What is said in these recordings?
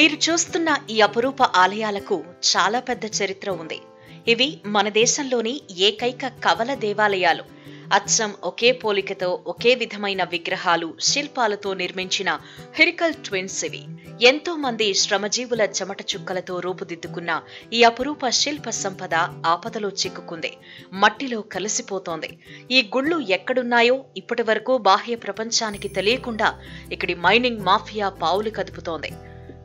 మీరు చూస్తున్న ఈ అపురూప ఆలయాలకు చాలా పెద్ద చరిత్ర ఉంది. ఇవి మన దేశంలోని ఏకైక కవల దేవాలయాలు. అచ్చం ఒకే పోలికతో ఒకే విధమైన విగ్రహాలు, శిల్పాలతో నిర్మించిన హిరికల్ ట్విన్స్ ఇవి. ఎంతో మంది శ్రమజీవుల చెమట చుక్కలతో రూపుదిద్దుకున్న ఈ అపురూప శిల్ప సంపద ఆపదలో చిక్కుకుంది, మట్టిలో కలిసిపోతోంది. ఈ గుళ్ళు ఎక్కడున్నాయో ఇప్పటి వరకు బాహ్య ప్రపంచానికి తెలియకుండా ఇక్కడి మైనింగ్ మాఫియా పావులు కదుపుతోంది.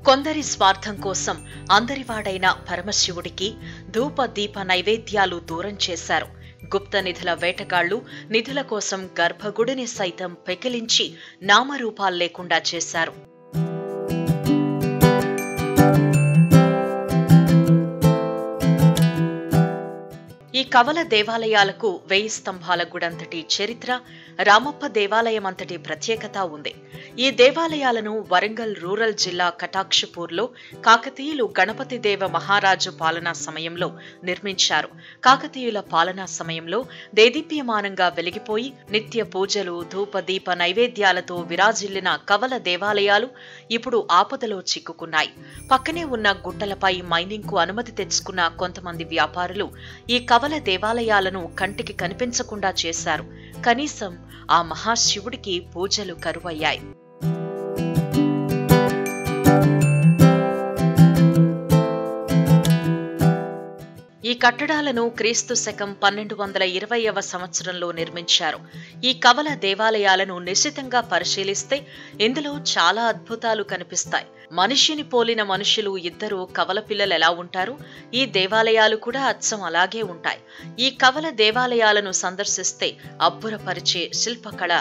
కొందరి స్వార్థం కోసం అందరివాడైన పరమశివుడికి ధూప దీప నైవేద్యాలు దూరం చేశారు. గుప్త నిధుల వేటగాళ్లు నిధుల కోసం గర్భగుడిని సైతం పెకిలించి నామరూపాలు లేకుండా చేశారు. ఈ కవల దేవాలయాలకు 1000 స్తంభాల గుడంతటి చరిత్ర, రామప్ప దేవాలయం అంతటి ప్రత్యేకత ఉంది. ఈ దేవాలయాలను వరంగల్ రూరల్ జిల్లా కటాక్షపూర్లో కాకతీయులు గణపతి దేవ మహారాజు పాలనా సమయంలో నిర్మించారు. కాకతీయుల పాలనా సమయంలో దేదీప్యమానంగా వెలిగిపోయి నిత్య పూజలు, ధూప దీప నైవేద్యాలతో విరాజిల్లిన కవల దేవాలయాలు ఇప్పుడు ఆపదలో చిక్కుకున్నాయి. పక్కనే ఉన్న గుట్టలపై మైనింగ్ కు అనుమతి తెచ్చుకున్న కొంతమంది వ్యాపారులు ఈ కవల దేవాలయాలను కంటికి కనిపించకుండా చేశారు. కనీసం ఆ మహాశివుడికి పూజలు కరువయ్యాయి. ఈ కట్టడాలను క్రీస్తు శకం 1220వ సంవత్సరంలో నిర్మించారు. ఈ కవల దేవాలయాలను నిశితంగా పరిశీలిస్తే ఇందులో చాలా అద్భుతాలు కనిపిస్తాయి. మనిషిని పోలిన మనుషులు ఇద్దరు కవల పిల్లలు ఎలా ఉంటారు, ఈ దేవాలయాలు కూడా అచ్చం అలాగే ఉంటాయి. ఈ కవల దేవాలయాలను సందర్శిస్తే అబ్బురపరిచే శిల్పకళ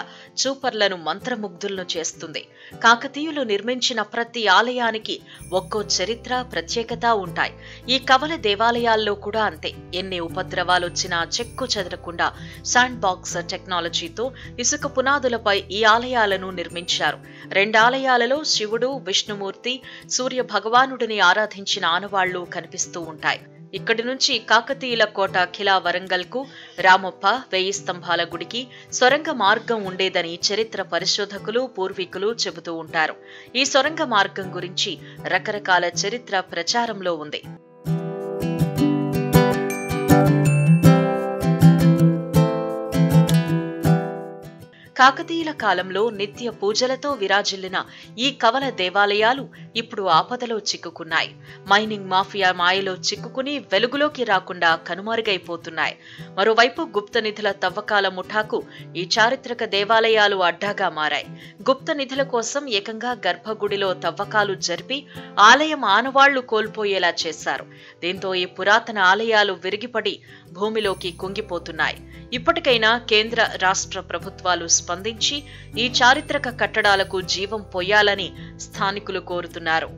చూపర్లను మంత్రముగ్ధులను చేస్తుంది. కాకతీయులు నిర్మించిన ప్రతి ఆలయానికి ఒక్కో చరిత్ర, ప్రత్యేకత ఉంటాయి. ఈ కవల దేవాలయాల్లో కూడా అంతే. ఎన్ని ఉపద్రవాలొచ్చినా చెక్కు చెదరకుండా శాండ్ బాక్స్ టెక్నాలజీతో ఇసుక పునాదులపై ఈ ఆలయాలను నిర్మించారు. 2 ఆలయాలలో శివుడు, విష్ణుమూర్తి, సూర్య భగవానుడిని ఆరాధించిన ఆనవాళ్లు కనిపిస్తూ ఉంటాయి. ఇక్కడి నుంచి కాకతీయుల కోట ఖిలా వరంగల్ కు, రామప్ప 1000 స్తంభాల గుడికి సొరంగ మార్గం ఉండేదని చరిత్ర పరిశోధకులు, పూర్వీకులు చెబుతూ ఉంటారు. ఈ సొరంగ మార్గం గురించి రకరకాల చరిత్ర ప్రచారంలో ఉంది. కాకతీయుల కాలంలో నిత్య పూజలతో విరాజిల్లిన ఈ కవల దేవాలయాలు ఇప్పుడు ఆపదలో చిక్కుకున్నాయి. మైనింగ్ మాఫియా మాయలో చిక్కుకుని వెలుగులోకి రాకుండా కనుమరుగైపోతున్నాయి. మరోవైపు గుప్త నిధుల తవ్వకాల ముఠాకు ఈ చారిత్రక దేవాలయాలు అడ్డాగా మారాయి. గుప్త నిధుల కోసం ఏకంగా గర్భగుడిలో తవ్వకాలు జరిపి ఆలయం ఆనవాళ్లు కోల్పోయేలా చేశారు. దీంతో ఈ పురాతన ఆలయాలు విరిగిపడి భూమిలోకి కుంగిపోతున్నాయి. ఇప్పటికైనా కేంద్ర, రాష్ట్ర ప్రభుత్వాలు స్పందించి ఈ చారిత్రక కట్టడాలకు జీవం పోయాలని స్థానికులు కోరుతున్నారు.